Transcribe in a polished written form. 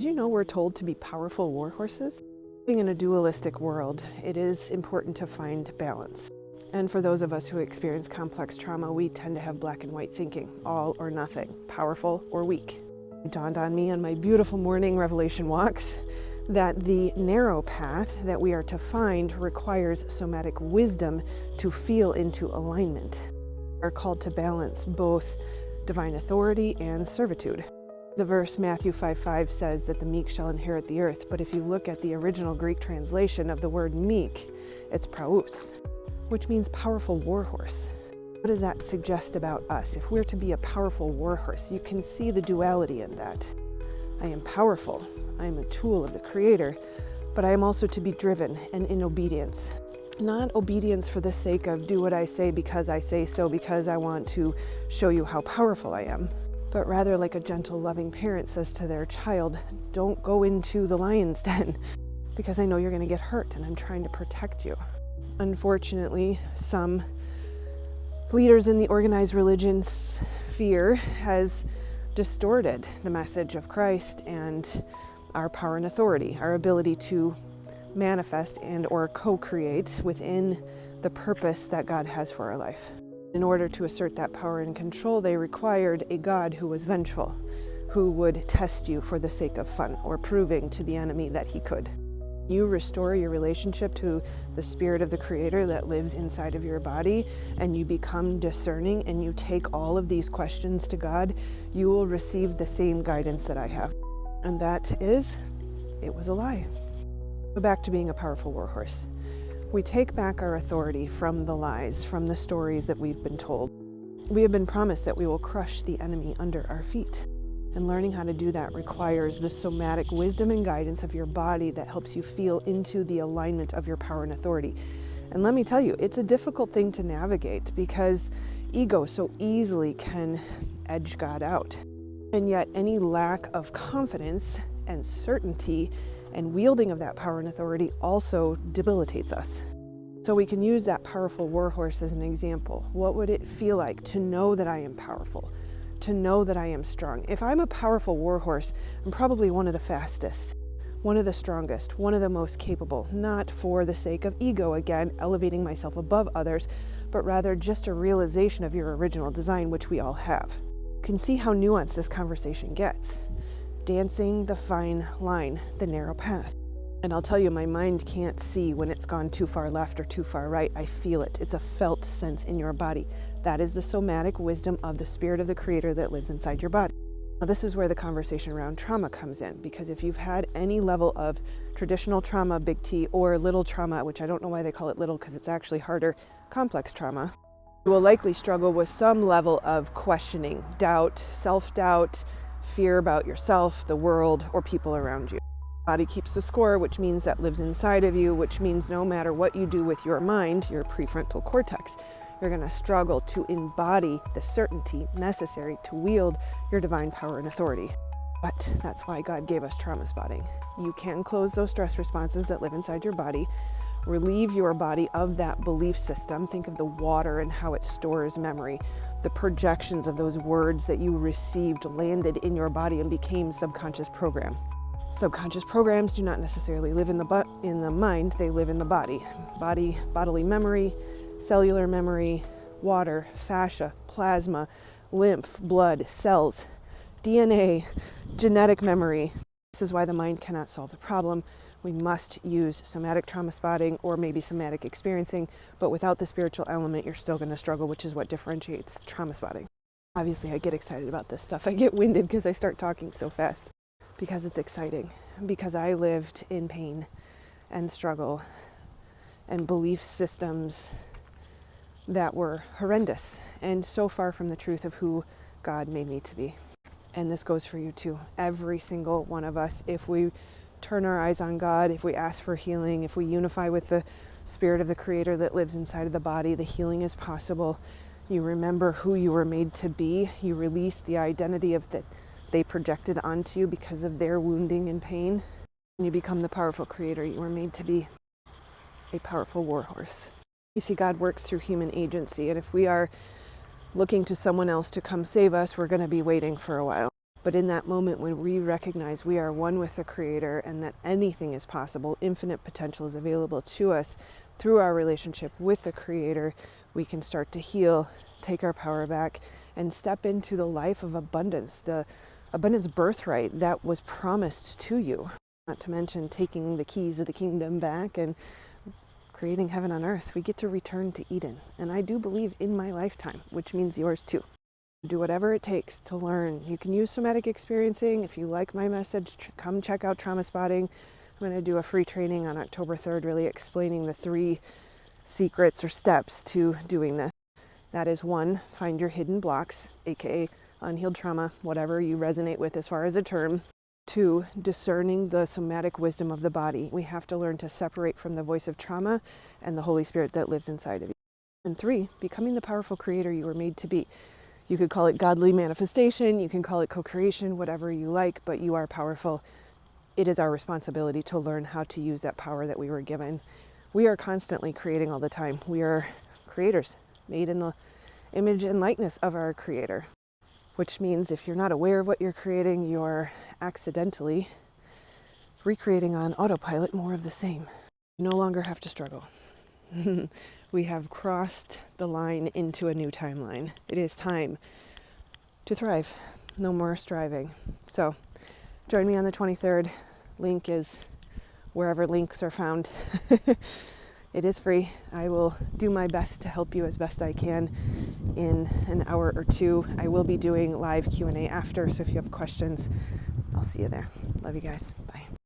Did you know we're told to be powerful war horses? Living in a dualistic world, it is important to find balance. And for those of us who experience complex trauma, we tend to have black and white thinking, all or nothing, powerful or weak. It dawned on me on my beautiful morning revelation walks that the narrow path that we are to find requires somatic wisdom to feel into alignment. We are called to balance both divine authority and servitude. The verse Matthew 5:5 says that the meek shall inherit the earth, but if you look at the original Greek translation of the word meek, it's praus, which means powerful warhorse. What does that suggest about us? If we're to be a powerful warhorse, you can see the duality in that. I am powerful, I am a tool of the Creator, but I am also to be driven and in obedience. Not obedience for the sake of do what I say because I say so, because I want to show you how powerful I am, but rather like a gentle, loving parent says to their child, don't go into the lion's den because I know you're going to get hurt and I'm trying to protect you. Unfortunately, some leaders in the organized religion sphere has distorted the message of Christ and our power and authority, our ability to manifest and or co-create within the purpose that God has for our life. In order to assert that power and control, they required a God who was vengeful, who would test you for the sake of fun or proving to the enemy that he could. You restore your relationship to the Spirit of the Creator that lives inside of your body, and you become discerning and you take all of these questions to God, you will receive the same guidance that I have. And that is, it was a lie. Go back to being a powerful warhorse. We take back our authority from the lies, from the stories that we've been told. We have been promised that we will crush the enemy under our feet. And learning how to do that requires the somatic wisdom and guidance of your body that helps you feel into the alignment of your power and authority. And let me tell you, it's a difficult thing to navigate because ego so easily can edge God out. And yet any lack of confidence and certainty and wielding of that power and authority also debilitates us. So we can use that powerful warhorse as an example. What would it feel like to know that I am powerful, to know that I am strong? If I'm a powerful warhorse, I'm probably one of the fastest, one of the strongest, one of the most capable, not for the sake of ego, again, elevating myself above others, but rather just a realization of your original design, which we all have. You can see how nuanced this conversation gets. Dancing the fine line, the narrow path. And I'll tell you, my mind can't see when it's gone too far left or too far right. I feel it. It's a felt sense in your body. That is the somatic wisdom of the Spirit of the Creator that lives inside your body. Now, this is where the conversation around trauma comes in, because if you've had any level of traditional trauma, big T, or little trauma, which I don't know why they call it little because it's actually harder, complex trauma, you will likely struggle with some level of questioning, doubt, self-doubt, fear about yourself, the world, or people around you. Body keeps the score, which means that lives inside of you, which means no matter what you do with your mind, your prefrontal cortex, you're going to struggle to embody the certainty necessary to wield your divine power and authority. But that's why God gave us trauma spotting. You can close those stress responses that live inside your body, relieve your body of that belief system. Think of the water and how it stores memory. The projections of those words that you received landed in your body and became subconscious program. Subconscious programs do not necessarily live in the mind, they live in the body. Bodily memory, cellular memory, water, fascia, plasma, lymph, blood, cells, DNA, genetic memory. This is why the mind cannot solve the problem. We must use somatic trauma spotting or maybe somatic experiencing, but without the spiritual element, you're still going to struggle, which is what differentiates trauma spotting. Obviously, I get excited about this stuff. I get winded because I start talking so fast because it's exciting, because I lived in pain and struggle and belief systems that were horrendous and so far from the truth of who God made me to be. And this goes for you too. Every single one of us, if we turn our eyes on God, if we ask for healing, if we unify with the Spirit of the Creator that lives inside of the body, the healing is possible. You remember who you were made to be. You release the identity of that they projected onto you because of their wounding and pain. And you become the powerful creator you were made to be, a powerful warhorse. You see, God works through human agency, and if we are looking to someone else to come save us, we're going to be waiting for a while. But in that moment when we recognize we are one with the Creator and that anything is possible, infinite potential is available to us through our relationship with the Creator, we can start to heal, take our power back, and step into the life of abundance, the abundance birthright that was promised to you. Not to mention taking the keys of the kingdom back and creating heaven on earth. We get to return to Eden. And I do believe in my lifetime, which means yours too. Do whatever it takes to learn. You can use somatic experiencing. If you like my message, come check out Trauma Spotting. I'm going to do a free training on October 3rd, really explaining the 3 secrets or steps to doing this. That is 1, find your hidden blocks, aka unhealed trauma, whatever you resonate with as far as a term. 2, discerning the somatic wisdom of the body. We have to learn to separate from the voice of trauma and the Holy Spirit that lives inside of you. And 3, becoming the powerful creator you were made to be. You could call it godly manifestation, you can call it co-creation, whatever you like, but you are powerful. It is our responsibility to learn how to use that power that we were given. We are constantly creating all the time. We are creators, made in the image and likeness of our Creator. Which means if you're not aware of what you're creating, you're accidentally recreating on autopilot more of the same. You no longer have to struggle. We have crossed the line into a new timeline. It is time to thrive. No more striving. So join me on the 23rd. Link is wherever links are found. It is free. I will do my best to help you as best I can in an hour or 2. I will be doing live Q&A after, so if you have questions, I'll see you there. Love you guys. Bye.